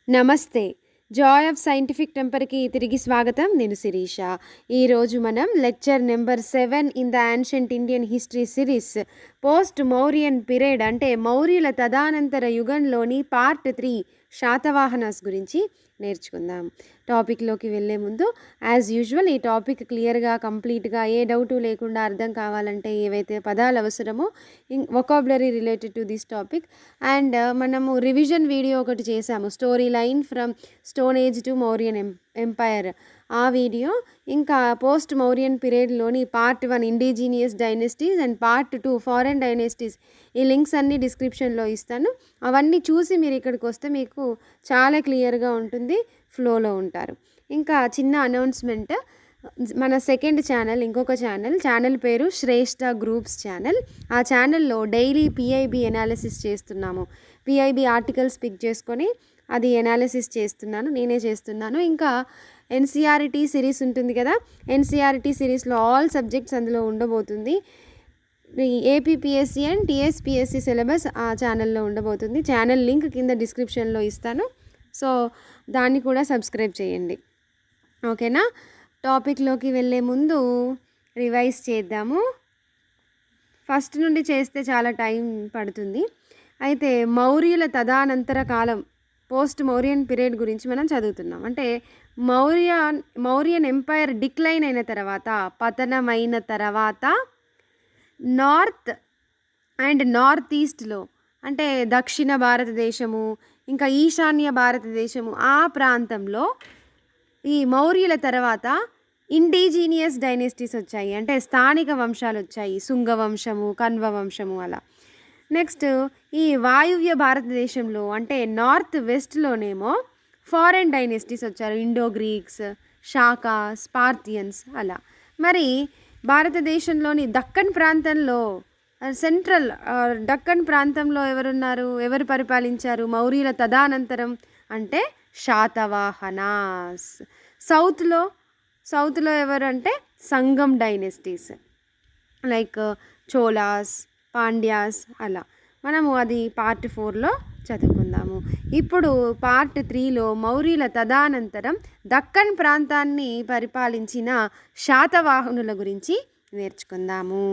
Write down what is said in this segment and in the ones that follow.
నమస్తే. Joy of scientific టెంపర్‌కి తిరిగి స్వాగతం. నేను శిరీష. ఈరోజు మనం lecture number 7 in the ancient Indian history series post Mauryan period అంటే మౌర్యుల తదనంతర యుగంలోని పార్ట్ 3 శాతవాహనాస్ గురించి నేర్చుకుందాం. టాపిక్‌లోకి వెళ్ళే ముందు యాజ్ యూజువల్ ఈ టాపిక్ క్లియర్‌గా, కంప్లీట్‌గా ఏ డౌటు లేకుండా అర్థం కావాలంటే ఏవైతే పదాలు అవసరమో vocabulary related to this topic and మనము రివిజన్ వీడియో ఒకటి చేశాము. Story line from stone age to Mauryan empire ఆ వీడియో, ఇంకా పోస్ట్ మౌర్యన్ పీరియడ్లోని part 1 indigenous dynasties and part 2 foreign dynasties ఈ లింక్స్ అన్నీ డిస్క్రిప్షన్లో ఇస్తాను. అవన్నీ చూసి మీరు ఇక్కడికి వస్తే మీకు చాలా క్లియర్గా ఉంటుంది, ఫ్లోలో ఉంటారు. ఇంకా చిన్న అనౌన్స్మెంట్, మన సెకండ్ ఛానల్, ఇంకొక ఛానల్ పేరు శ్రేష్ఠ గ్రూప్స్ ఛానల్. ఆ ఛానల్లో డైలీ పిఐబి ఎనాలిసిస్ చేస్తున్నాము. పిఐబి ఆర్టికల్స్ పిక్ చేసుకొని అది ఎనాలిసిస్ చేస్తున్నాను, నేనే చేస్తున్నాను. ఇంకా ఎన్సీఆర్టీ సిరీస్ ఉంటుంది కదా, ఎన్సీఆర్టీ సిరీస్లో ఆల్ సబ్జెక్ట్స్ అందులో ఉండబోతుంది. ఏపీపీఎస్సీ అండ్ టీఎస్పీఎస్సీ సిలబస్ ఆ ఛానల్లో ఉండబోతుంది. ఛానల్ లింక్ కింద డిస్క్రిప్షన్లో ఇస్తాను, సో దాన్ని కూడా సబ్స్క్రైబ్ చేయండి. ఓకేనా? టాపిక్లోకి వెళ్ళే ముందు రివైజ్ చేద్దాము. ఫస్ట్ నుండి చేస్తే చాలా టైం పడుతుంది. అయితే మౌర్యుల తదనంతర కాలం పోస్ట్ మౌర్యన్ పీరియడ్ గురించి మనం చదువుతున్నాం. అంటే మౌర్యన్ ఎంపైర్ డిక్లైన్ అయిన తర్వాత, పతనమైన తర్వాత నార్త్ అండ్ నార్త్ ఈస్ట్లో అంటే దక్షిణ భారతదేశము, ఇంకా ఈశాన్య భారతదేశము ఆ ప్రాంతంలో ఈ మౌర్యుల తర్వాత ఇండిజీనియస్ డైనెస్టీస్ వచ్చాయి. అంటే స్థానిక వంశాలు వచ్చాయి. శుంగ వంశము, కన్వ వంశము అలా. నెక్స్ట్ ఈ వాయువ్య భారతదేశంలో అంటే నార్త్ వెస్ట్లోనేమో ఫారెన్ డైనెస్టీస్ వచ్చారు. ఇండో గ్రీక్స్, షాకా, స్పార్టియన్స్ అలా. మరి భారతదేశంలోని దక్కన్ ప్రాంతంలో, సెంట్రల్ దక్కన్ ప్రాంతంలో ఎవరు పరిపాలించారు మౌర్యుల తదనంతరం అంటే శాతవాహనాస్. సౌత్లో ఎవరు అంటే సంగం డైనెస్టీస్ లైక్ చోళాస్, పాండ్యాస్ అలా. మనము అది పార్ట్ 4లో చదువుకుందాము. ఇప్పుడు పార్ట్ 3లో మౌర్యుల తదనంతరం దక్కన్ ప్రాంతాన్ని పరిపాలించిన శాతవాహనుల గురించి నేర్చుకుందాము.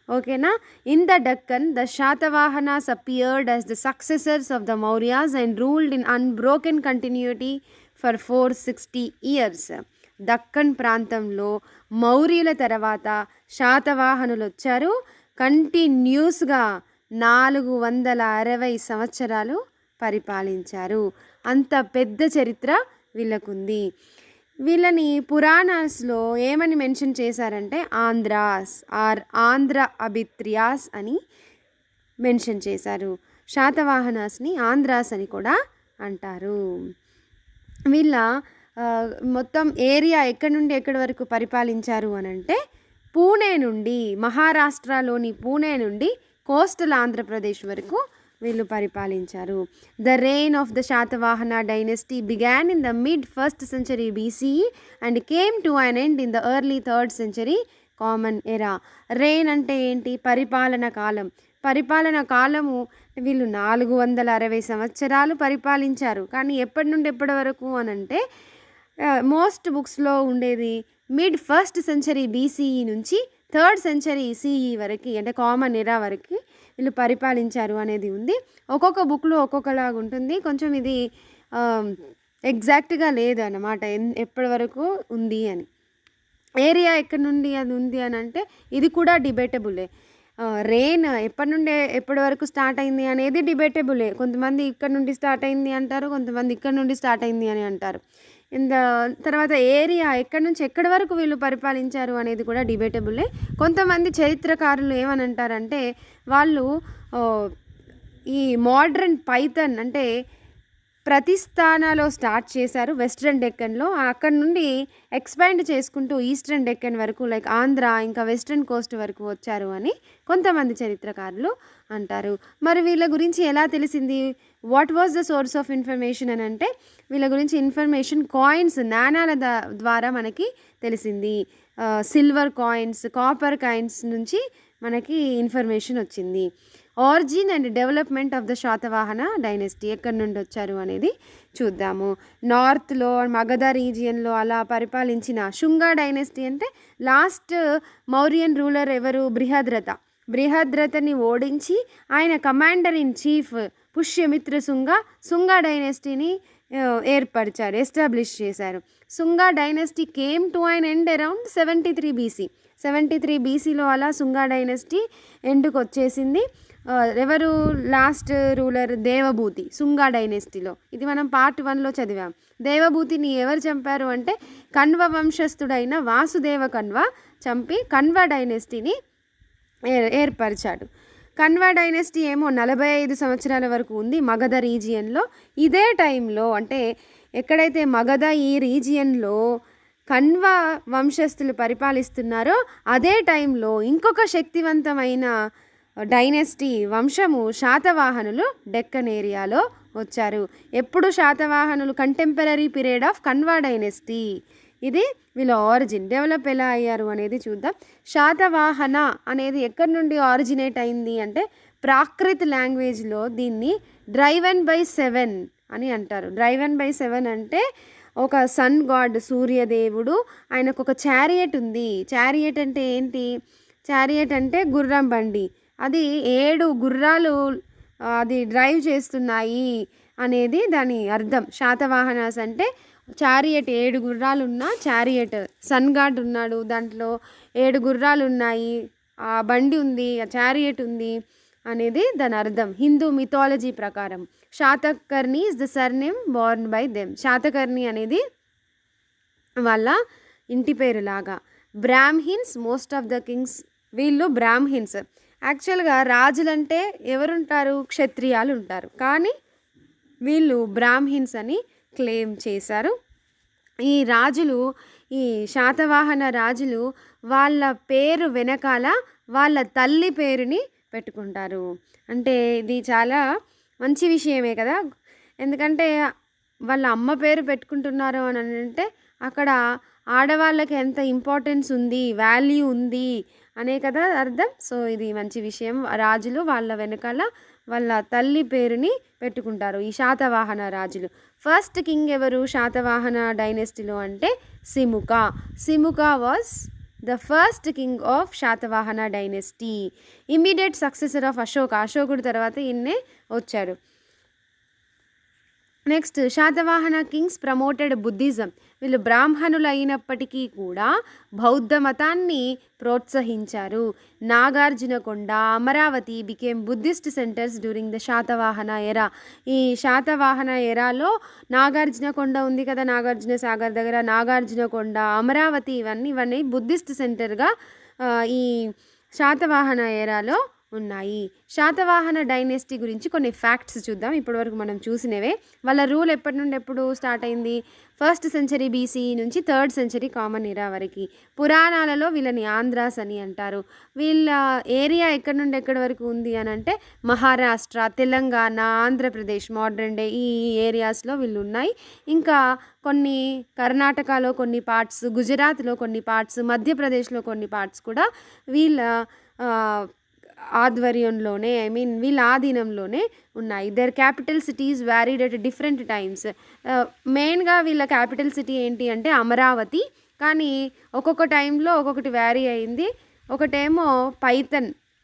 ఓకేనా? In the Deccan the Satavahanas appeared as the successors of the Mauryas and ruled in unbroken continuity for 460 years. Deccan ప్రాంతంలో మౌర్యుల తర్వాత శాతవాహనులు వచ్చారు. కంటిన్యూస్గా 460 సంవత్సరాలు పరిపాలించారు. అంత పెద్ద చరిత్ర వీళ్ళకుంది. వీళ్ళని పురాణాస్లో ఏమని మెన్షన్ చేశారంటే ఆంధ్రాస్ ఆర్ ఆంధ్ర అభిత్రియాస్ అని మెన్షన్ చేశారు. శాతవాహనాస్ని ఆంధ్రాస్ అని కూడా అంటారు. వీళ్ళ మొత్తం ఏరియా ఎక్కడి నుండి ఎక్కడి వరకు పరిపాలించారు అని అంటే పూణే నుండి, మహారాష్ట్రలోని పూణే నుండి కోస్టల్ ఆంధ్రప్రదేశ్ వరకు వీళ్ళు పరిపాలించారు. The rain of the Satavahana dynasty began in the mid 1st century BCE and came to an end in the early 3rd century common ఎరా. రెయిన్ అంటే ఏంటి? పరిపాలన కాలం. పరిపాలన కాలము వీళ్ళు 460 సంవత్సరాలు పరిపాలించారు. కానీ ఎప్పటి నుండి ఎప్పటి వరకు అని అంటే మోస్ట్ బుక్స్లో ఉండేది మిడ్ 1st century BCE నుంచి 3rd century CE వరకు, అంటే కామన్ ఎరా వరకు వీళ్ళు పరిపాలించారు అనేది ఉంది. ఒక్కొక్క బుక్లో ఒక్కొక్కలాగా ఉంటుంది. కొంచెం ఇది ఎగ్జాక్ట్గా లేదు అన్నమాట ఎప్పటి వరకు ఉంది అని. ఏరియా ఎక్కడి నుండి అది ఉంది అని అంటే ఇది కూడా డిబేటబులే. రెయిన్ ఎప్పటి నుండి ఎప్పటి వరకు స్టార్ట్ అయింది అనేది డిబేటబులే. కొంతమంది ఇక్కడ నుండి స్టార్ట్ అయింది అంటారు, కొంతమంది ఇక్కడ నుండి స్టార్ట్ అయింది అని అంటారు. తర్వాత ఏరియా ఎక్కడి నుంచి ఎక్కడి వరకు వీళ్ళు పరిపాలించారు అనేది కూడా డిబేటబులే. కొంతమంది చరిత్రకారులు ఏమని అంటారంటే వాళ్ళు ఈ మోడ్రన్ పైథన్ అంటే ప్రతిస్థానాలో స్టార్ట్ చేశారు వెస్ట్రన్ డెక్కన్లో, అక్కడ నుండి ఎక్స్పాండ్ చేసుకుంటూ ఈస్టర్న్ డెక్కన్ వరకు లైక్ ఆంధ్ర ఇంకా వెస్ట్రన్ కోస్ట్ వరకు వచ్చారు అని కొంతమంది చరిత్రకారులు అంటారు. మరి వీళ్ళ గురించి ఎలా తెలిసింది? What was the source of information అని అంటే వీళ్ళ గురించి ఇన్ఫర్మేషన్ కాయిన్స్, నాణాల ద్వారా మనకి తెలిసింది. సిల్వర్ కాయిన్స్, కాపర్ కాయిన్స్ నుంచి మనకి ఇన్ఫర్మేషన్ వచ్చింది. Origin and development of the Satavahana dynasty ఎక్కడి నుండి వచ్చారు అనేది చూద్దాము. నార్త్లో మగధ రీజియన్లో అలా పరిపాలించిన శుంగా డైనెస్టీ అంటే లాస్ట్ మౌర్యన్ రూలర్ ఎవరు, బృహద్రథని ఓడించి ఆయన commander in chief Pushyamitra Shunga డైనెస్టీని ఏర్పరిచారు, ఎస్టాబ్లిష్ చేశారు. Shunga dynasty came to an end around 73 బీసీలో అలా శుంగా డైనెస్టీ ఎండ్కి వచ్చేసింది. ఎవరు లాస్ట్ రూలర్, దేవభూతి శుంగా డైనెస్టీలో. ఇది మనం పార్ట్ 1లో చదివాం. దేవభూతిని ఎవరు చంపారు అంటే కణ్వ వంశస్థుడైన వాసుదేవ కణ్వ చంపి కణ్వ డైనెస్టీని ఏర్పరిచాడు. కణ్వ డైనెస్టీ ఏమో 45 సంవత్సరాల వరకు ఉంది మగధ రీజియన్లో. ఇదే టైంలో అంటే ఎక్కడైతే మగధ ఈ రీజియన్లో కణ్వ వంశస్థులు పరిపాలిస్తున్నారో అదే టైంలో ఇంకొక శక్తివంతమైన డైనెస్టీ వంశము శాతవాహనులు డెక్కన్ ఏరియాలో వచ్చారు. ఎప్పుడు శాతవాహనులు contemporary period of Kanva dynasty. ఇది వీళ్ళ ఆరిజిన్. డెవలప్ ఎలా అయ్యారు అనేది చూద్దాం. శాతవాహన అనేది ఎక్కడి నుండి ఆరిజినేట్ అయింది అంటే ప్రాకృత్ లాంగ్వేజ్లో దీన్ని డ్రైవెన్ బై 7 అని అంటారు. డ్రైవెన్ బై 7 అంటే ఒక సన్ గాడ్ సూర్యదేవుడు, ఆయనకు ఒక చారియట్ ఉంది. చారియట్ అంటే ఏంటి? చారియట్ అంటే గుర్రం బండి. అది 7 గుర్రాలు అది డ్రైవ్ చేస్తున్నాయి అనేది దాని అర్థం. శాతవాహనాస్ అంటే చారియట్ 7 గుర్రాలు ఉన్న చారియట్. సన్ గాడ్ ఉన్నాడు, దాంట్లో 7 గుర్రాలు ఉన్నాయి, ఆ బండి ఉంది, ఆ చారియట్ ఉంది అనేది దాని అర్థం హిందూ మిథాలజీ ప్రకారం. Satakarni is the surname Born by them. Satakarni అనేది వాళ్ళ ఇంటి పేరు లాగా. Brahmins, most of the Kings వీళ్ళు బ్రాహ్మిన్స్. యాక్చువల్గా రాజులంటే ఎవరుంటారు? క్షత్రియాలు ఉంటారు, కానీ వీళ్ళు బ్రాహ్మిన్స్ అని క్లెయిమ్ చేశారు. ఈ రాజులు, ఈ శాతవాహన రాజులు వాళ్ళ పేరు వెనకాల వాళ్ళ తల్లి పేరుని పెట్టుకుంటారు. అంటే ఇది చాలా మంచి విషయమే కదా. ఎందుకంటే వాళ్ళ అమ్మ పేరు పెట్టుకుంటున్నారు అని అంటే అక్కడ ఆడవాళ్ళకి ఎంత ఇంపార్టెన్స్ ఉంది, వాల్యూ ఉంది అనే కదా అర్థం. సో ఇది మంచి విషయం. రాజులు వాళ్ళ వెనకాల వాళ్ళ తల్లి పేరుని పెట్టుకుంటారు ఈ శాతవాహన రాజులు. ఫస్ట్ కింగ్ ఎవరు శాతవాహన డైనెస్టీలో అంటే Simuka was the first king of Satavahana dynasty. Immediate successor of అశోకుడు తర్వాత ఈయన్నే వచ్చారు. Next Satavahana Kings promoted Buddhism. వీళ్ళు బ్రాహ్మణులు అయినప్పటికీ కూడా బౌద్ధ మతాన్ని ప్రోత్సహించారు. Nagarjunakonda, Amaravati became Buddhist centres during the Satavahana ఎరా. ఈ శాతవాహన ఎరాలో నాగార్జునకొండ ఉంది కదా, నాగార్జున సాగర్ దగ్గర నాగార్జునకొండ, అమరావతి ఇవన్నీ బుద్ధిస్ట్ సెంటర్గా ఈ శాతవాహన ఎరాలో ఉన్నాయి. శాతవాహన డైనెస్టీ గురించి కొన్ని ఫ్యాక్ట్స్ చూద్దాం. ఇప్పటివరకు మనం చూసినవే. వాళ్ళ రూల్ ఎప్పటి నుండి ఎప్పుడు స్టార్ట్ అయింది? 1st century BCE నుంచి 3rd century కామన్ ఎరా వరకు. పురాణాలలో వీళ్ళని ఆంధ్రాస్ అని అంటారు. వీళ్ళ ఏరియా ఎక్కడి నుండి ఎక్కడి వరకు ఉంది అని అంటే మహారాష్ట్ర, తెలంగాణ, ఆంధ్రప్రదేశ్, మోడ్రన్ డే ఈ ఏరియాస్లో వీళ్ళు ఉన్నాయి. ఇంకా కొన్ని కర్ణాటకలో కొన్ని పార్ట్స్, గుజరాత్లో కొన్ని పార్ట్స్, మధ్యప్రదేశ్లో కొన్ని పార్ట్స్ కూడా వీళ్ళ ఆధ్వర్యంలోనే వీళ్ళ ఆధీనంలోనే ఉన్నాయి. Their capital cities varied at different times. మెయిన్గా వీళ్ళ క్యాపిటల్ సిటీ ఏంటి అంటే అమరావతి. కానీ ఒక్కొక్క టైంలో ఒక్కొక్కటి వ్యారీ అయింది. ఒకటేమో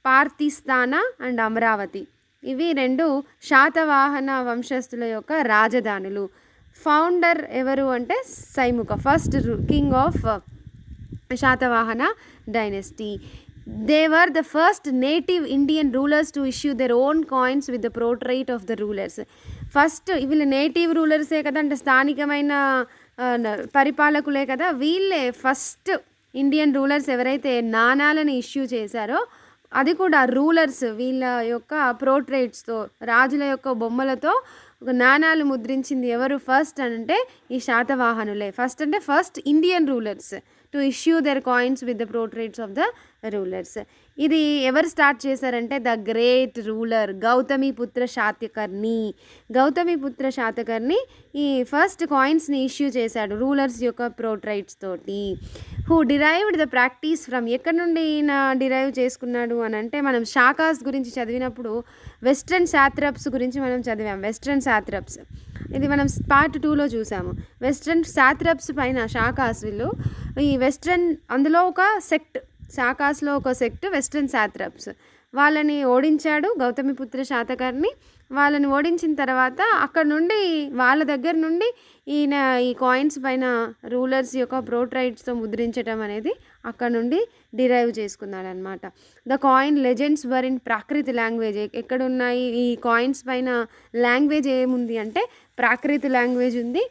పార్థిస్తానా అండ్ అమరావతి. ఇవి 2 శాతవాహన వంశస్థుల యొక్క రాజధానులు. ఫౌండర్ ఎవరు అంటే Simuka, first king of Satavahana dynasty. They were the first native Indian rulers to issue their own coins with the portrait of the rulers. First వీళ్ళు నేటివ్ రూలర్సే కదా, అంటే స్థానికమైన పరిపాలకులే కదా. వీళ్ళే ఫస్ట్ ఇండియన్ రూలర్స్ ఎవరైతే నాణాలను ఇష్యూ చేశారో అది కూడా రూలర్స్ వీళ్ళ యొక్క ప్రోట్రేట్స్తో, రాజుల యొక్క బొమ్మలతో ఒక నాణాలు ముద్రించింది ఎవరు ఫస్ట్ అంటే ఈ శాతవాహనులే. ఫస్ట్ అంటే first Indian rulers, to issue their coins with the portraits of the rulers. ఇది ఎవరు స్టార్ట్ చేశారంటే the great ruler Gautamiputra Satakarni. Gautamiputra Satakarni ఈ ఫస్ట్ కాయిన్స్ని ఇష్యూ చేశాడు రూలర్స్ యొక్క పోర్ట్రైట్స్ తోటి. Who derived the practice from, ఎక్కడి నుండి ఈయన డిరైవ్ చేసుకున్నాడు అని అంటే, మనం శాకాస్ గురించి చదివినప్పుడు వెస్ట్రన్ సాత్రప్స్ గురించి మనం చదివాం. వెస్ట్రన్ సాత్రప్స్ ఇది మనం పార్ట్ 2లో చూసాము. వెస్ట్రన్ సాత్రప్స్ పైన శాకాస్ వీళ్ళు ఈ వెస్ట్రన్ అందులో ఒక సెక్ట్, శాకాస్లో ఒక సెక్ట్ వెస్ట్రన్ సాత్రప్స్, వాళ్ళని ఓడించాడు గౌతమిపుత్ర శాతకర్ణి. వాళ్ళని ఓడించిన తర్వాత అక్కడ నుండి వాళ్ళ దగ్గర నుండి ఈయన ఈ కాయిన్స్ పైన రూలర్స్ యొక్క పోర్ట్రైట్స్తో ముద్రించడం అనేది అక్కడ నుండి డిరైవ్ చేసుకున్నాడు అనమాట. The coin legends were in Prakrit language. ఎక్కడున్నాయి ఈ కాయిన్స్ పైన లాంగ్వేజ్ ఏముంది అంటే ప్రాకృత లాంగ్వేజ్ ఉంది.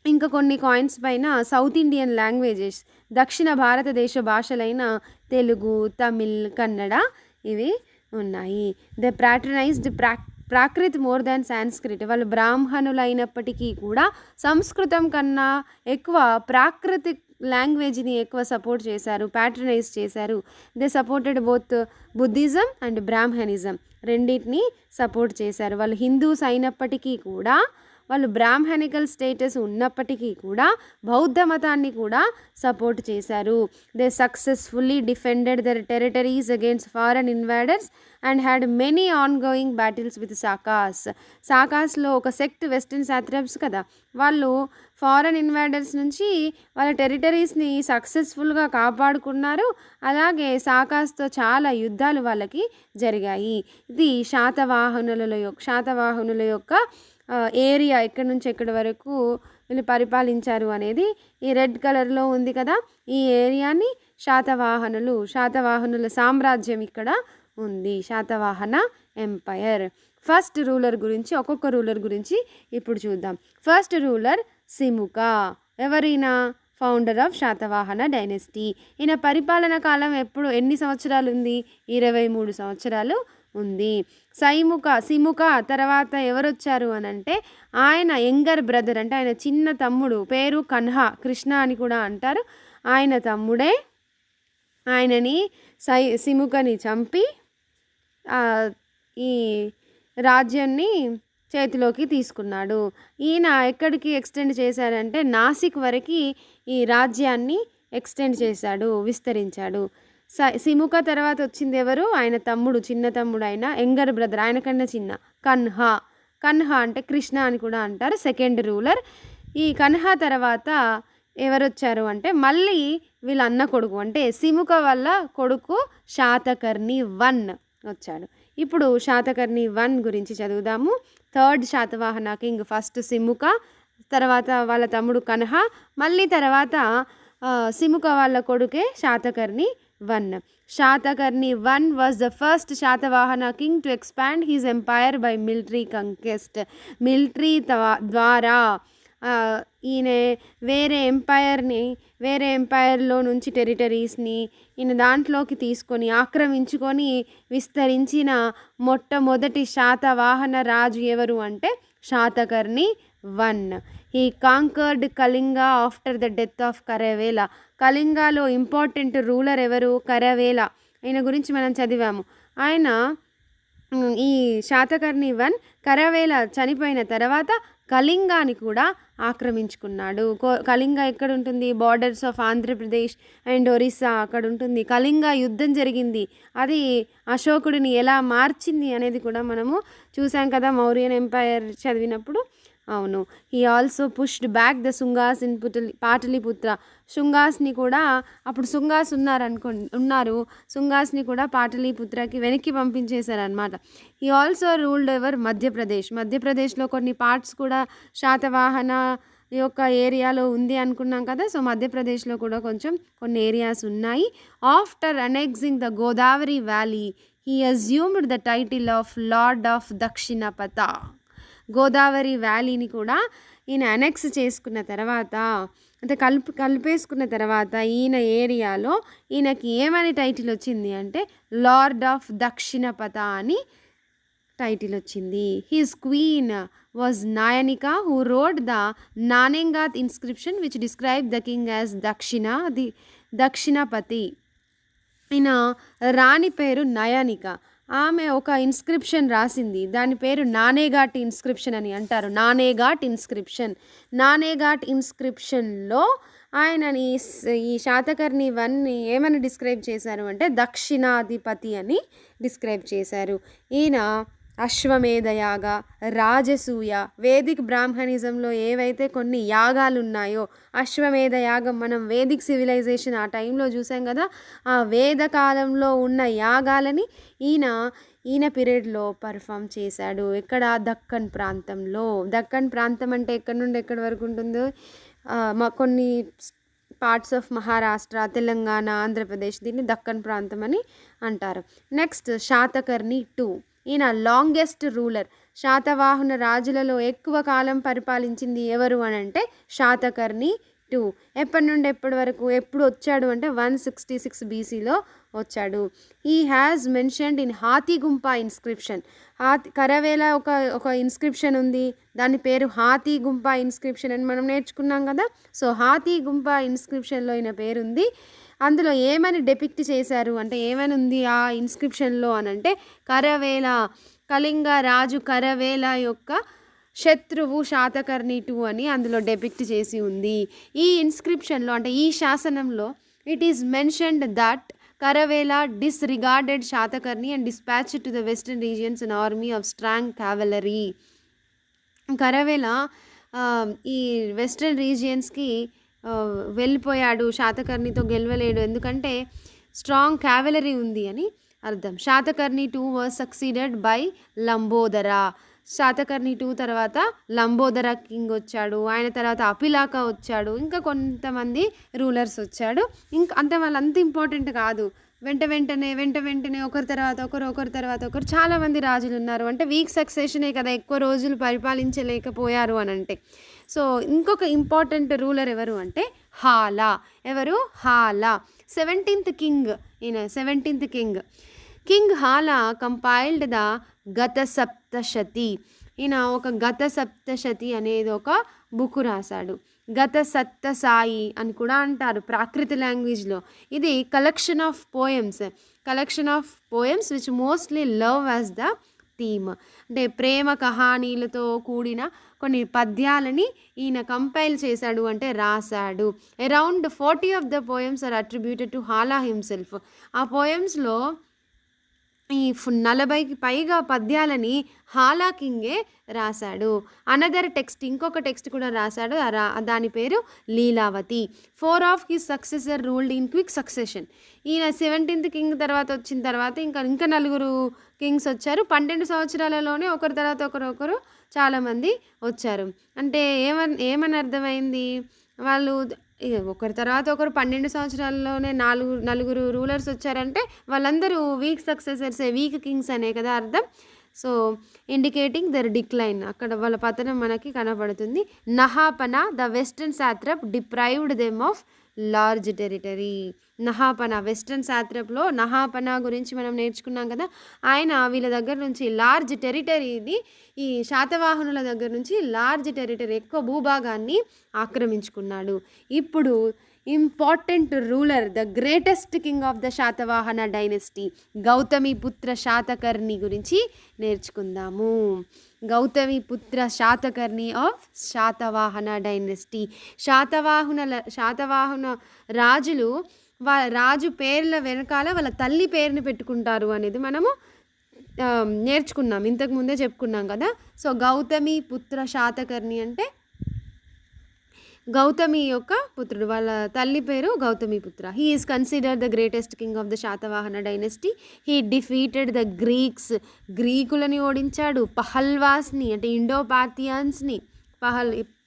ఇంకా కొన్ని కాయిన్స్ పైన సౌత్ ఇండియన్ లాంగ్వేజెస్, దక్షిణ భారతదేశ భాషలైన తెలుగు, తమిళ్, కన్నడ ఇవి ఉన్నాయి. The patronized Prakrit more than Sanskrit. వాళ్ళు బ్రాహ్మణులైనప్పటికీ కూడా సంస్కృతం కన్నా ఎక్కువ ప్రాకృతిక్ లాంగ్వేజ్ని ఎక్కువ సపోర్ట్ చేశారు, ప్యాట్రనైజ్ చేశారు. They supported both Buddhism and Brahminism, రెండింటిని సపోర్ట్ చేశారు. వాళ్ళు హిందూస్ అయినప్పటికీ కూడా, వాళ్ళు బ్రాహ్మణికల్ స్టేటస్ ఉన్నప్పటికీ కూడా బౌద్ధ మతాన్ని కూడా సపోర్ట్ చేశారు. They successfully defended their territories against foreign invaders and had many ongoing battles with Sakas. సాకాస్లో ఒక సెక్ట్ వెస్టర్న్ సాత్రప్స్ కదా, వాళ్ళు ఫారెన్ ఇన్వాడర్స్ నుంచి వాళ్ళ టెరిటరీస్ని సక్సెస్ఫుల్గా కాపాడుకున్నారు. అలాగే సాకాస్తో చాలా యుద్ధాలు వాళ్ళకి జరిగాయి. ఇది శాతవాహనుల యొక్క ఏరియా ఎక్కడి నుంచి ఎక్కడి వరకు వీళ్ళు పరిపాలించారు అనేది ఈ రెడ్ కలర్లో ఉంది కదా, ఈ ఏరియాని శాతవాహనుల సామ్రాజ్యం ఇక్కడ ఉంది, శాతవాహన ఎంపైర్. ఫస్ట్ రూలర్ గురించి, ఒక్కొక్క రూలర్ గురించి ఇప్పుడు చూద్దాం. First ruler Simuka. ఎవరైనా ఫౌండర్ ఆఫ్ శాతవాహన డైనెస్టీ. ఈయన పరిపాలన కాలం ఎన్ని సంవత్సరాలు ఉంది? 23 సంవత్సరాలు ఉంది. సిముక తర్వాత ఎవరు వచ్చారు అని అంటే, ఆయన యంగర్ బ్రదర్, అంటే ఆయన చిన్న తమ్ముడు, పేరు కన్హా, కృష్ణ అని కూడా అంటారు. ఆయన తమ్ముడే ఆయనని సిముకని చంపి ఈ రాజ్యాన్ని చేతిలోకి తీసుకున్నాడు. ఈయన ఎక్కడికి ఎక్స్టెండ్ చేశాడంటే నాసిక్ వరకు ఈ రాజ్యాన్ని ఎక్స్టెండ్ చేశాడు, విస్తరించాడు. సిముక తర్వాత వచ్చింది ఎవరు? ఆయన తమ్ముడు, చిన్న తమ్ముడు, ఆయన యంగర్ బ్రదర్, ఆయన కన్నా చిన్న, కన్హా అంటే కృష్ణ అని కూడా అంటారు, సెకండ్ రూలర్. ఈ కన్హా తర్వాత ఎవరు వచ్చారు అంటే మళ్ళీ వీళ్ళ అన్న కొడుకు, అంటే సిముక వల్ల కొడుకు శాతకర్ణి 1 వచ్చాడు. ఇప్పుడు శాతకర్ణి 1 గురించి చదువుదాము. Third Satavahana king first Simuka, తర్వాత వాళ్ళ తమ్ముడు కన్హా, మళ్ళీ తర్వాత సిముక వాళ్ళ కొడుకే Satakarni 1. Satakarni 1 was the first Satavahana king to expand his empire by military conquest. Military ద్వారా ఈయన వేరే ఎంపైర్లో నుంచి టెరిటరీస్ని ఈయన దాంట్లోకి తీసుకొని ఆక్రమించుకొని విస్తరించిన మొట్టమొదటి శాతవాహన రాజు ఎవరు అంటే Satakarni 1. He conquered Kalinga after the death of Kharavela. కళింగాలో ఇంపార్టెంట్ రూలర్ ఎవరు? కరవేల. ఆయన గురించి మనం చదివాము. ఆయన ఈ శాతకర్ణి 1 కరవేల చనిపోయిన తర్వాత కళింగాని కూడా ఆక్రమించుకున్నాడు. కళింగ ఎక్కడ ఉంటుంది? Borders of Andhra Pradesh and Orissa అక్కడ ఉంటుంది. కళింగ యుద్ధం జరిగింది, అది అశోకుడిని ఎలా మార్చింది అనేది కూడా మనము చూసాం కదా మౌర్యన్ ఎంపైర్ చదివినప్పుడు. అవును. He also pushed back the Shungas in Pataliputra. శుంగాస్ని కూడా, అప్పుడు శుంగాస్ ఉన్నారు, శుంగాస్ని కూడా పాటలీపుత్రకి వెనక్కి పంపించేశారనమాట. హీ ఆల్సో రూల్డ్ ఓవర్ మధ్యప్రదేశ్లో కొన్ని పార్ట్స్ కూడా శాతవాహన యొక్క ఏరియాలో ఉంది అనుకున్నాం కదా. సో మధ్యప్రదేశ్లో కూడా కొన్ని ఏరియాస్ ఉన్నాయి. After annexing the Godavari valley he assumed the title of lord of Dakshinapatha. Godavari వ్యాలీని కూడా ఈయన అనెక్స్ చేసుకున్న తర్వాత, అంటే కలిపేసుకున్న తర్వాత ఈయన ఏరియాలో ఈయనకి ఏమని టైటిల్ వచ్చింది అంటే లార్డ్ ఆఫ్ దక్షిణపథ అని టైటిల్ వచ్చింది. His queen was Nayanika who wrote the Naneghat inscription which describe the king as Dakshinapati. ఈయన రాణి పేరు నయనిక. ఆమె ఒక ఇన్స్క్రిప్షన్ రాసింది, దాని పేరు నానేఘాట్ ఇన్స్క్రిప్షన్ అని అంటారు. నానేఘాట్ ఇన్స్క్రిప్షన్లో ఆయనని ఈ శాతకర్ణి వన్ని ఏమని డిస్క్రైబ్ చేశారు అంటే దక్షిణాధిపతి అని డిస్క్రైబ్ చేశారు. ఈయన అశ్వమేధ యాగ, రాజసూయ, వేదిక్ బ్రాహ్మణిజంలో ఏవైతే కొన్ని యాగాలు ఉన్నాయో, అశ్వమేధ యాగం మనం వేదిక్ సివిలైజేషన్ ఆ టైంలో చూసాం కదా, ఆ వేద కాలంలో ఉన్న యాగాలని ఈయన పీరియడ్లో పర్ఫామ్ చేశాడు. ఇక్కడ దక్కన్ ప్రాంతంలో. దక్కన్ ప్రాంతం అంటే ఎక్కడి నుండి ఎక్కడి వరకు ఉంటుందో, కొన్ని పార్ట్స్ ఆఫ్ మహారాష్ట్ర, తెలంగాణ, ఆంధ్రప్రదేశ్, దీన్ని దక్కన్ ప్రాంతం అని అంటారు. నెక్స్ట్ శాతకర్ణి 2. ఈయన లాంగెస్ట్ రూలర్. శాతవాహన రాజులలో ఎక్కువ కాలం పరిపాలించింది ఎవరు అని అంటే శాతకర్ణి 2. ఎప్పటి నుండి ఎప్పటి వరకు, ఎప్పుడు వచ్చాడు అంటే 166 BCలో వచ్చాడు. He has mentioned in Hathigumpha inscription. Kharavela ఒక ఇన్స్క్రిప్షన్ ఉంది, దాని పేరు హాతీగుంప ఇన్స్క్రిప్షన్ అని మనం నేర్చుకున్నాం కదా. సో హాతీగుంప ఇన్స్క్రిప్షన్లో ఈయన పేరుంది. అందులో ఏమని డెపిక్ట్ చేశారు అంటే, ఏమని ఉంది ఆ ఇన్స్క్రిప్షన్లో అని అంటే, కరవేల, కళింగ రాజు కరవేల యొక్క శత్రువు శాతకర్ణి 2 అని అందులో డెపిక్ట్ చేసి ఉంది. ఈ ఇన్స్క్రిప్షన్లో అంటే ఈ శాసనంలో it is mentioned that Kharavela disregarded Satakarni and dispatched to the western regions an army of strong cavalry. Kharavela ఈ వెస్టర్న్ రీజియన్స్కి వెళ్ళిపోయాడు, శాతకర్ణితో గెలవలేడు, ఎందుకంటే స్ట్రాంగ్ క్యావలరీ ఉంది అని అర్థం. Satakarni 2 was succeeded by Lambodara. Satakarni 2 తర్వాత లంబోదర కింగ్ వచ్చాడు, ఆయన తర్వాత అపిలాక వచ్చాడు, ఇంకా కొంతమంది రూలర్స్ వచ్చాడు. ఇంకా అంటే వాళ్ళు అంత ఇంపార్టెంట్ కాదు, వెంట వెంటనే ఒకరి తర్వాత ఒకరు చాలామంది రాజులు ఉన్నారు. అంటే వీక్ సక్సెషనే కదా, ఎక్కువ రోజులు పరిపాలించలేకపోయారు అని అంటే. సో ఇంకొక ఇంపార్టెంట్ రూలర్ ఎవరు అంటే హాలా. ఎవరు? హాలా. 17th king. ఈయన 17th కింగ్ హాలా కంపైల్డ్ ద గత సప్తశతి. ఈయన ఒక గత సప్తశతి అనేది ఒక బుక్ రాశాడు. గత సప్తసాయి అని కూడా అంటారు ప్రాకృత లాంగ్వేజ్లో. ఇది collection of poems which mostly love as the theme. అంటే ప్రేమ కహానీలతో కూడిన కొన్ని పద్యాలని ఈయన కంపైల్ చేశాడు, అంటే రాశాడు. Around 40 of the poems are attributed to Hala himself. ఆ పోయమ్స్లో ఈ 40కి పైగా పద్యాలని హాలా కింగే రాశాడు. అనదర్ టెక్స్ట్, ఇంకొక టెక్స్ట్ కూడా రాశాడు, దాని పేరు Lilavati. 4 of his successor ruled in quick succession. ఈయన 17th కింగ్ తర్వాత వచ్చిన తర్వాత ఇంకా 4 కింగ్స్ వచ్చారు. 12 సంవత్సరాలలోనే ఒకరి తర్వాత ఒకరు చాలామంది వచ్చారు. అంటే ఏమని అర్థమైంది, వాళ్ళు ఒకరి తర్వాత ఒకరు 12 సంవత్సరాల్లోనే 4 రూలర్స్ వచ్చారంటే వాళ్ళందరూ వీక్ సక్సెసర్సే, వీక్ కింగ్స్ అనే కదా అర్థం. సో ఇండికేటింగ్ దర్ డిక్లైన్, అక్కడ వాళ్ళ పతనం మనకి కనపడుతుంది. Nahapana the western satrap deprived them of large territory. Nahapana, western సాత్రప్లో నహాపన గురించి మనం నేర్చుకున్నాం కదా. ఆయన వీళ్ళ దగ్గర నుంచి లార్జ్ టెరిటరీని, ఈ శాతవాహనుల దగ్గర నుంచి లార్జ్ టెరిటరీ, ఎక్కువ భూభాగాన్ని ఆక్రమించుకున్నాడు. ఇప్పుడు important ruler, the greatest king of the Satavahana dynasty, Gautamiputra Satakarni గురించి నేర్చుకుందాము. Gautamiputra Satakarni of Satavahana dynasty. శాతవాహన రాజులు రాజు పేర్ల వెనకాల వాళ్ళ తల్లి పేరుని పెట్టుకుంటారు అనేది మనము నేర్చుకున్నాం, ఇంతకుముందే చెప్పుకున్నాం కదా. సో గౌతమిపుత్ర శాతకర్ణి అంటే గౌతమి యొక్క పుత్రుడు, వాళ్ళ తల్లి పేరు Gautamiputra. He is considered the greatest king of the Satavahana dynasty. He defeated the గ్రీకులని ఓడించాడు. పహల్వాస్ని అంటే ఇండో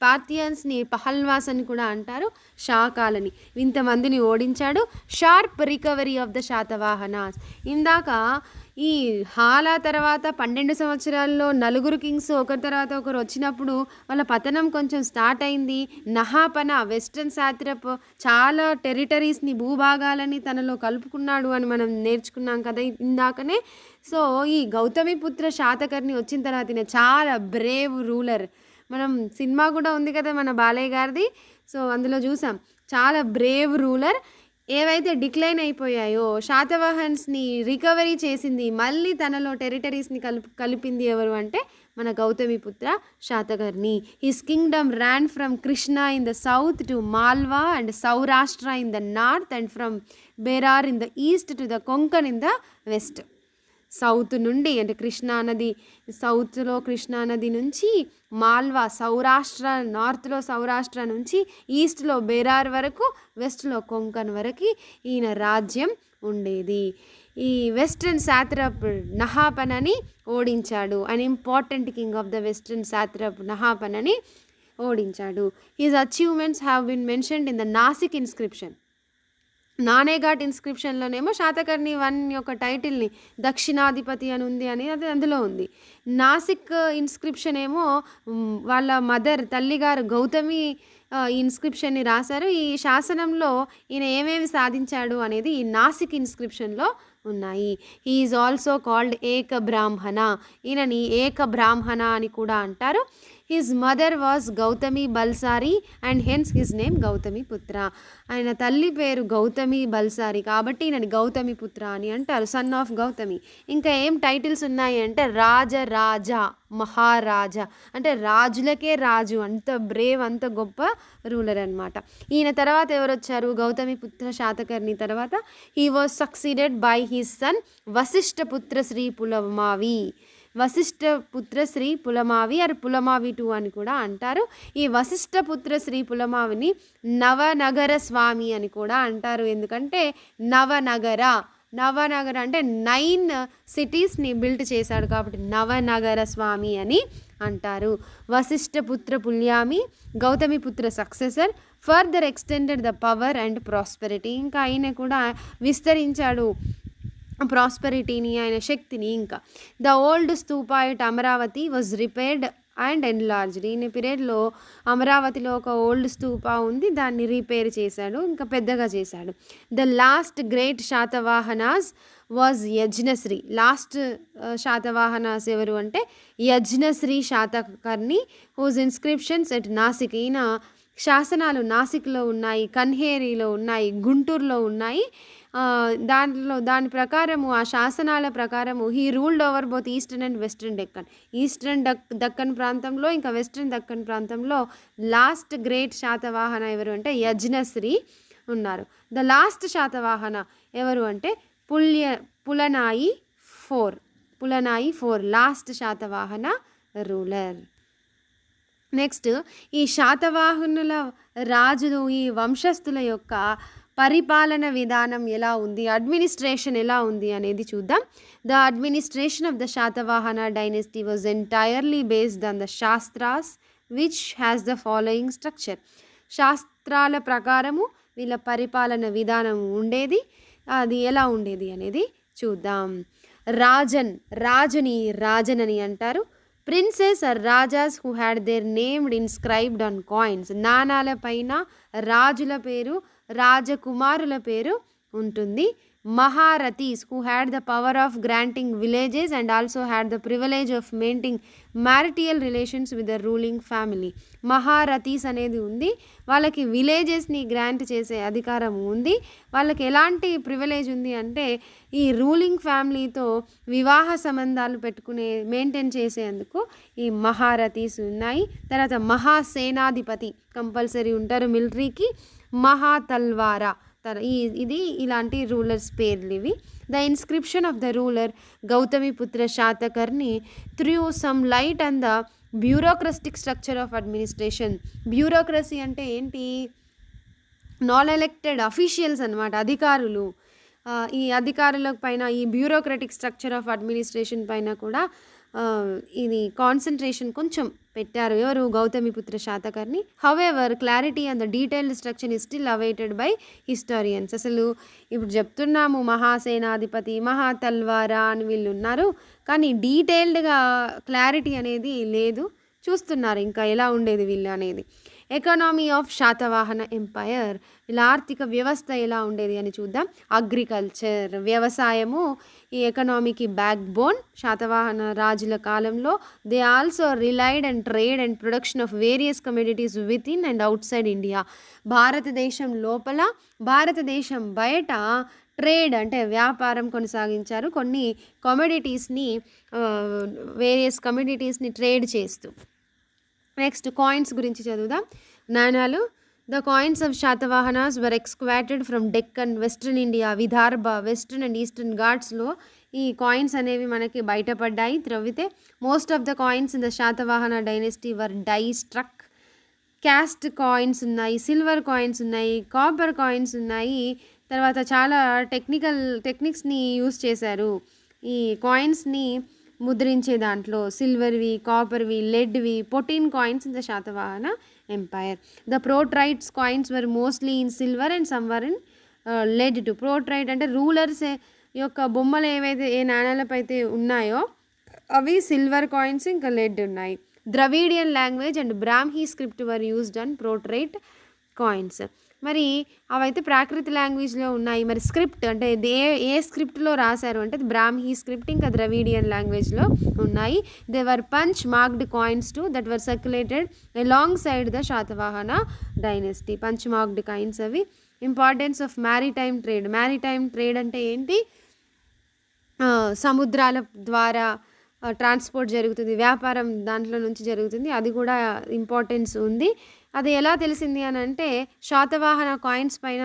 పార్థియన్స్ని, పహల్వాస్ అని కూడా అంటారు, శాకాలని, ఇంతమందిని ఓడించాడు. Sharp recovery of the Satavahanas. ఇందాక ఈ హాలా తర్వాత 12 సంవత్సరాల్లో నలుగురు కింగ్స్ ఒకరి తర్వాత ఒకరు వచ్చినప్పుడు వాళ్ళ పతనం కొంచెం స్టార్ట్ అయింది. నహాపన వెస్టర్న్ సాత్రప్ చాలా టెరిటరీస్ని భూభాగాలని తనలో కలుపుకున్నాడు అని మనం నేర్చుకున్నాం కదా ఇందాకనే. సో ఈ గౌతమిపుత్ర శాతకర్ణి వచ్చిన తర్వాత ఈయన చాలా బ్రేవ్ రూలర్. మనం సినిమా కూడా ఉంది కదా మన బాలయ్య గారిది, సో అందులో చూసాం చాలా బ్రేవ్ రూలర్. ఏవైతే డిక్లైన్ అయిపోయాయో శాతవాహన్స్ని రికవరీ చేసింది, మళ్ళీ తనలో టెరిటరీస్ని కలిపింది ఎవరు అంటే మన Gautamiputra Satakarni. His kingdom ran from Krishna in the south to Malwa and Saurashtra in the north and from Berar in the east to the Konkan in the west. సౌత్ నుండి అంటే కృష్ణానది సౌత్లో కృష్ణానది నుంచి మాల్వా సౌరాష్ట్ర నార్త్లో సౌరాష్ట్ర నుంచి ఈస్ట్లో బెరార్ వరకు వెస్ట్లో కొంకన్ వరకు ఈయన రాజ్యం ఉండేది. ఈ వెస్ట్రన్ సాత్రప్ నహాపనని ఓడించాడు. An important king of the western satrap నహాపనని ఓడించాడు. His achievements have been mentioned in the Nasik inscription. Naneghat ఇన్స్క్రిప్షన్లోనేమో శాతకర్ణి 1 యొక్క టైటిల్ని దక్షిణాధిపతి అని ఉంది అని అది అందులో ఉంది. నాసిక్ ఇన్స్క్రిప్షన్ ఏమో వాళ్ళ మదర్ తల్లిగారు గౌతమి ఇన్స్క్రిప్షన్ని రాశారు. ఈ శాసనంలో ఈయన ఏమేమి సాధించాడు అనేది ఈ నాసిక్ ఇన్స్క్రిప్షన్లో ఉన్నాయి. హీ ఈజ్ ఆల్సో కాల్డ్ ఏక బ్రాహ్మణ. ఈయనని ఏక బ్రాహ్మణ అని కూడా అంటారు. His mother was Gautami Balashri and hence his name Gautamiputra. ఆయన తల్లి పేరు గౌతమి బల్సారి కాబట్టి ఈయనని గౌతమిపుత్ర అని అంటారు, సన్ ఆఫ్ గౌతమి. ఇంకా ఏం టైటిల్స్ ఉన్నాయి అంటే రాజరాజా, మహారాజా అంటే రాజులకే రాజు, అంత బ్రేవ్ అంత గొప్ప రూలర్ అనమాట. ఈయన తర్వాత ఎవరు వచ్చారు? గౌతమిపుత్ర శాతకర్ణి తర్వాత he was succeeded by his son Vashishthiputra Shri Pulamavi. Vashishthiputra Shri Pulamavi or Pulamavi 2 అని కూడా అంటారు. ఈ వశిష్ఠపుత్ర శ్రీ పులమావిని నవనగర స్వామి అని కూడా అంటారు. ఎందుకంటే నవనగర అంటే 9 సిటీస్ని బిల్ట్ చేశాడు కాబట్టి నవనగర స్వామి అని అంటారు. Vashishthiputra Pulamavi Gautamiputra successor further extended the power and prosperity. ఇంకా ఆయన కూడా విస్తరించాడు ప్రాస్పెరిటీని, ఆయన శక్తిని. ఇంకా the old stupa at Amaravati was repaired and enlarged. ఈయన పీరియడ్లో అమరావతిలో ఒక ఓల్డ్ స్తూపా ఉంది, దాన్ని రిపేర్ చేశాడు, ఇంకా పెద్దగా చేశాడు. The last great Satavahanas was Yajnashri. Last Satavahanas ఎవరు అంటే Yajnashri Satakarni whose inscriptions at Nasik. ఈయన శాసనాలు నాసిక్లో ఉన్నాయి, కన్హేరిలో ఉన్నాయి, గుంటూరులో ఉన్నాయి. దాని ప్రకారము ఆ శాసనాల ప్రకారము he ruled over both eastern and western Deccan. Eastern Deccan ప్రాంతంలో ఇంకా వెస్ట్రన్ దక్కన్ ప్రాంతంలో లాస్ట్ గ్రేట్ శాతవాహన ఎవరు అంటే యజ్ఞశ్రీ ఉన్నారు. ద లాస్ట్ శాతవాహన ఎవరు అంటే పులనాయి 4 లాస్ట్ శాతవాహన రూలర్. నెక్స్ట్ ఈ శాతవాహనుల రాజులు ఈ వంశస్థుల యొక్క పరిపాలన విధానం ఎలా ఉంది, అడ్మినిస్ట్రేషన్ ఎలా ఉంది అనేది చూద్దాం. The administration of the Satavahana dynasty was entirely based on the shastras which has the following structure. శాస్త్రాల ప్రకారము వీళ్ళ పరిపాలన విధానం ఉండేది. అది ఎలా ఉండేది అనేది చూద్దాం. రాజన్ అని అంటారు. Princes or rajas who had their names inscribed on coins. నాణాల పైన రాజుల పేరు, రాజకుమారుల పేరు ఉంటుంది. Maharathis who had the power of granting villages and also had the privilege of maintain marital relations with the ruling family. Maharathis అనేది ఉంది, వాళ్ళకి విలేజెస్ని గ్రాంట్ చేసే అధికారం ఉంది. వాళ్ళకి ఎలాంటి ప్రివిలేజ్ ఉంది అంటే ఈ రూలింగ్ ఫ్యామిలీతో వివాహ సంబంధాలు మెయింటైన్ చేసేందుకు ఈ మహారథీస్ ఉన్నాయి. తర్వాత మహాసేనాధిపతి కంపల్సరీ ఉంటారు మిలిటరీకి. మహాతల్వారా ఇది ఇలాంటి రూలర్స్ పేర్లు ఇవి. The inscription of the ruler Gautamiputra Satakarni threw some light on the bureaucratic structure of administration. Bureaucracy అంటే ఏంటి? నాన్ ఎలెక్టెడ్ అఫీషియల్స్ అనమాట, అధికారులు. ఈ అధికారుల పైన ఈ బ్యూరోక్రటిక్ స్ట్రక్చర్ ఆఫ్ అడ్మినిస్ట్రేషన్ పైన కూడా ఇది కాన్సంట్రేషన్ కొంచెం పెట్టారు. ఎవరు? Gautamiputra Satakarni. However clarity and the detailed structure is still awaited by historians. అసలు ఇప్పుడు చెప్తున్నాము మహాసేనాధిపతి, మహా తల్వారా అని వీళ్ళు ఉన్నారు, కానీ డీటెయిల్డ్గా క్లారిటీ అనేది లేదు. చూస్తున్నారు ఇంకా ఎలా ఉండేది వీళ్ళు అనేది. ఎకానమీ ఆఫ్ శాతవాహన ఎంపైర్, వీళ్ళ ఆర్థిక వ్యవస్థ ఎలా ఉండేది అని చూద్దాం. అగ్రికల్చర్, వ్యవసాయము ఈ ఎకనామీకి బ్యాక్ బోన్. శాతవాహన రాజుల కాలంలో they also relied and trade and production of various commodities within and outside India. భారతదేశం లోపల, భారతదేశం బయట ట్రేడ్ అంటే వ్యాపారం కొనసాగించారు, కొన్ని కమోడిటీస్ని వేరియస్ కమోడిటీస్ని ట్రేడ్ చేస్తూ. నెక్స్ట్ కాయిన్స్ గురించి చదువుదాం. నాణాలు. The coins of Satavahanas were excavated from Deccan, western India, Vidarbha, western and eastern ఘాట్స్లో ఈ కాయిన్స్ అనేవి మనకి బయటపడ్డాయి త్రవ్వితే. Most of the coins in the Satavahana dynasty were die struck. Caste coins ఉన్నాయి, సిల్వర్ కాయిన్స్ ఉన్నాయి, కాపర్ కాయిన్స్ ఉన్నాయి. తర్వాత చాలా టెక్నిక్స్ని యూస్ చేశారు ఈ కాయిన్స్ని ముద్రించే దాంట్లో. సిల్వర్వి, కాపర్వి, లెడ్వి, potin coins in the Satavahana empire. The portrait coins were mostly in silver and some were in lead too. Portrait అంటే రూలర్స్ యొక్క బొమ్మలు ఏవైతే ఏ నాణ్యాలపై అయితే ఉన్నాయో అవి సిల్వర్ కాయిన్స్, ఇంకా లెడ్ ఉన్నాయి. Dravidian language and Brahmi script were used and portrait coins. మరి అవైతే ప్రాకృత లాంగ్వేజ్లో ఉన్నాయి. మరి స్క్రిప్ట్ అంటే ఏ స్క్రిప్ట్లో రాశారు అంటే బ్రాహ్మీ స్క్రిప్ట్, ఇంకా ద్రవిడియన్ లాంగ్వేజ్లో ఉన్నాయి. They were punch marked coins too that were circulated alongside the Satavahana dynasty. Punch marked coins అవి. Importance of maritime trade. Maritime trade అంటే ఏంటి? సముద్రాల ద్వారా ట్రాన్స్పోర్ట్ జరుగుతుంది, వ్యాపారం దాంట్లో నుంచి జరుగుతుంది, అది కూడా ఇంపార్టెన్స్ ఉంది. అది ఎలా తెలిసింది అని అంటే శాతవాహన కాయిన్స్ పైన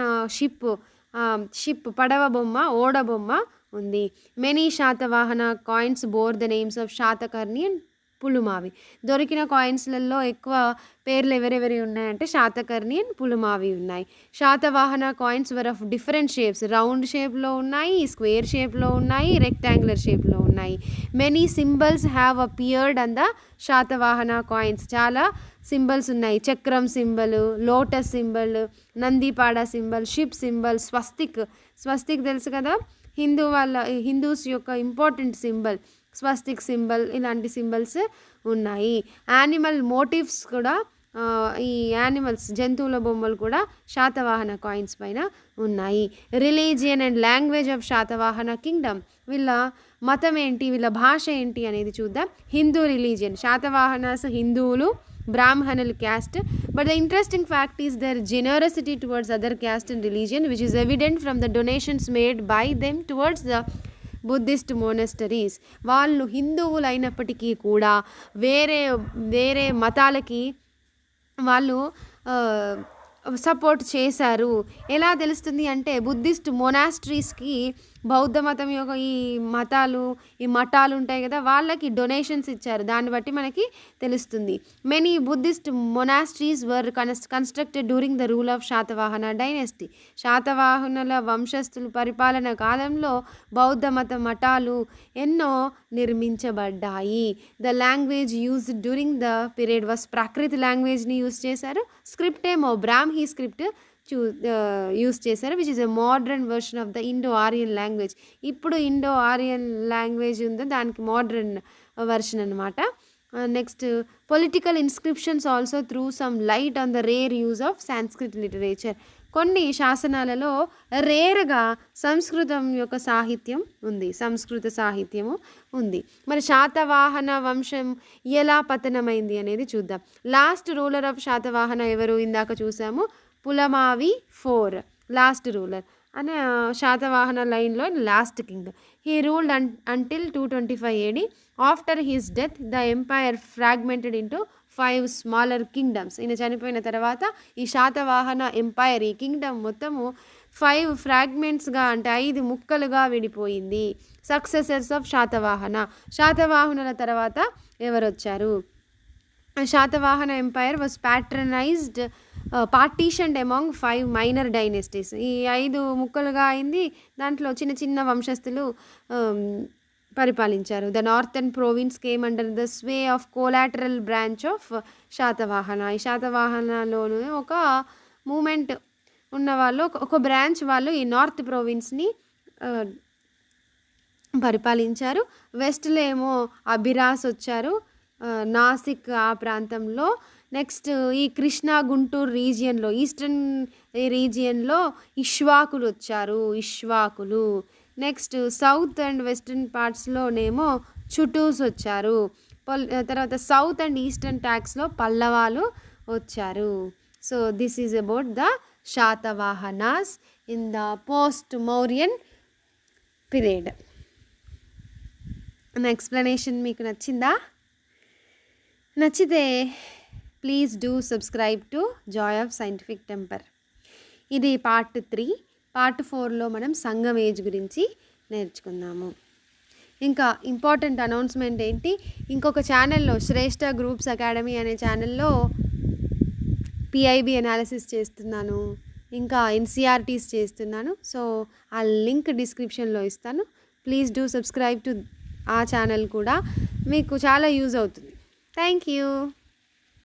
షిప్ పడవ బొమ్మ, ఓడ బొమ్మ ఉంది. Many Satavahana coins bore the names of Satakarni and Pulumavi. దొరికిన కాయిన్స్లలో ఎక్కువ పేర్లు ఎవరెవరి ఉన్నాయంటే శాతకర్ణి అండ్ పులుమావి ఉన్నాయి. Satavahana coins were of different shapes. Round షేప్లో ఉన్నాయి, స్క్వేర్ షేప్లో ఉన్నాయి, రెక్టాంగులర్ షేప్లో ఉన్నాయి. Many symbols have appeared on the Satavahana coins. చాలా సింబల్స్ ఉన్నాయి. చక్రం symbol, lotus symbol, Nandipada symbol, ship symbol, swastik తెలుసు కదా, హిందూస్ యొక్క ఇంపార్టెంట్ సింబల్ స్వస్తిక్ సింబల్. ఇలాంటి సింబల్స్ ఉన్నాయి. యానిమల్ మోటివ్స్ కూడా, ఈ యానిమల్స్ జంతువుల బొమ్మలు కూడా శాతవాహన కాయిన్స్ పైన ఉన్నాయి. Religion and language of Satavahana Kingdom. వీళ్ళ మతం ఏంటి, వీళ్ళ భాష ఏంటి అనేది చూద్దాం. హిందూ రిలీజియన్. శాతవాహనాస్ హిందువులు, బ్రాహ్మణులు caste. But the interesting fact is their generosity towards other caste and religion which is evident from the donations made by them towards the Buddhist monasteries. వాళ్ళు హిందువులు అయినప్పటికీ కూడా వేరే మతాలకి వాళ్ళు సపోర్ట్ చేశారు. ఎలా తెలుస్తుంది అంటే బుద్ధిస్ట్ మొనాస్ట్రీస్కి, బౌద్ధ మతం యొక్క ఈ మఠాలు ఉంటాయి కదా, వాళ్ళకి డొనేషన్స్ ఇచ్చారు. దాన్ని బట్టి మనకి తెలుస్తుంది. Many Buddhist monasteries were constructed during the rule of Satavahana dynasty. శాతవాహనుల వంశస్థుల పరిపాలన కాలంలో బౌద్ధ మత మఠాలు ఎన్నో నిర్మించబడ్డాయి. The language used during the period was Prakrit లాంగ్వేజ్ని యూజ్ చేశారు. స్క్రిప్ట్ ఏమో బ్రాహ్మీ స్క్రిప్ట్ యూస్ చేశారు, which is a modern version of the Indo Aryan language. ఇప్పుడు ఇండో ఆరియన్ లాంగ్వేజ్ ఉందో దానికి మోడ్రన్ వర్షన్ అనమాట. Next political inscriptions also threw some light on the rare use of Sanskrit literature. కొన్ని శాసనాలలో రేర్గా సంస్కృతం యొక్క సాహిత్యం ఉంది, సంస్కృత సాహిత్యము ఉంది. మరి శాతవాహన వంశం ఎలా పతనమైంది అనేది చూద్దాం. లాస్ట్ రూలర్ ఆఫ్ శాతవాహన ఎవరు? ఇందాక చూసాము, పులమావి 4 లాస్ట్ రూలర్ అనే శాతవాహన లైన్లో last king. He ruled until 225 AD. After his death the umpire fragmented into 5 smaller kingdoms. ఈయన చనిపోయిన తర్వాత ఈ శాతవాహన ఎంపైర్, ఈ కింగ్డమ్ మొత్తము 5 ఫ్రాగ్మెంట్స్గా అంటే 5 ముక్కలుగా విడిపోయింది. Successors of Satavahana. శాతవాహనుల తర్వాత ఎవరు వచ్చారు? Satavahana empire was partitioned among 5 minor dynasties. ఈ 5 ముక్కలుగా అయింది. దాంట్లో చిన్న చిన్న వంశస్థులు పరిపాలించారు. The northern province came under the sway of collateral branch of Satavahana. ఈ శాతవాహనలోనే ఒక మూమెంట్ ఉన్న వాళ్ళు, ఒక బ్రాంచ్ వాళ్ళు ఈ నార్త్ ప్రోవిన్స్ని పరిపాలించారు. వెస్ట్లో ఏమో అభిరాస్ వచ్చారు, నాసిక్ ఆ ప్రాంతంలో. నెక్స్ట్ ఈ కృష్ణా గుంటూరు రీజియన్లో, ఈస్టర్న్ రీజియన్లో ఇష్వాకులు వచ్చారు, ఇష్వాకులు. నెక్స్ట్ సౌత్ అండ్ వెస్టర్న్ పార్ట్స్లోనేమో చుటూస్ వచ్చారు. తర్వాత సౌత్ అండ్ ఈస్టర్న్ ట్యాక్స్లో పల్లవాలు వచ్చారు. So this is about the Satavahanas in the post Mauryan period. నా ఎక్స్ప్లెనేషన్ మీకు నచ్చిందా? నచ్చితే please do subscribe to Joy of scientific temper. ఇది పార్ట్ 3. పార్ట్ 4లో మనం సంగం ఏజ్ గురించి నేర్చుకుందాము. ఇంకా ఇంపార్టెంట్ అనౌన్స్మెంట్ ఏంటి, ఇంకొక ఛానల్లో శ్రేష్ఠ గ్రూప్స్ అకాడమీ అనే ఛానల్లో పిఐబి అనాలిసిస్ చేస్తున్నాను, ఇంకా ఎన్సీఆర్టీస్ చేస్తున్నాను. సో ఆ లింక్ డిస్క్రిప్షన్లో ఇస్తాను. ప్లీజ్ డూ సబ్స్క్రైబ్ టు ఆ ఛానల్ కూడా, మీకు చాలా యూజ్ అవుతుంది. Thank you.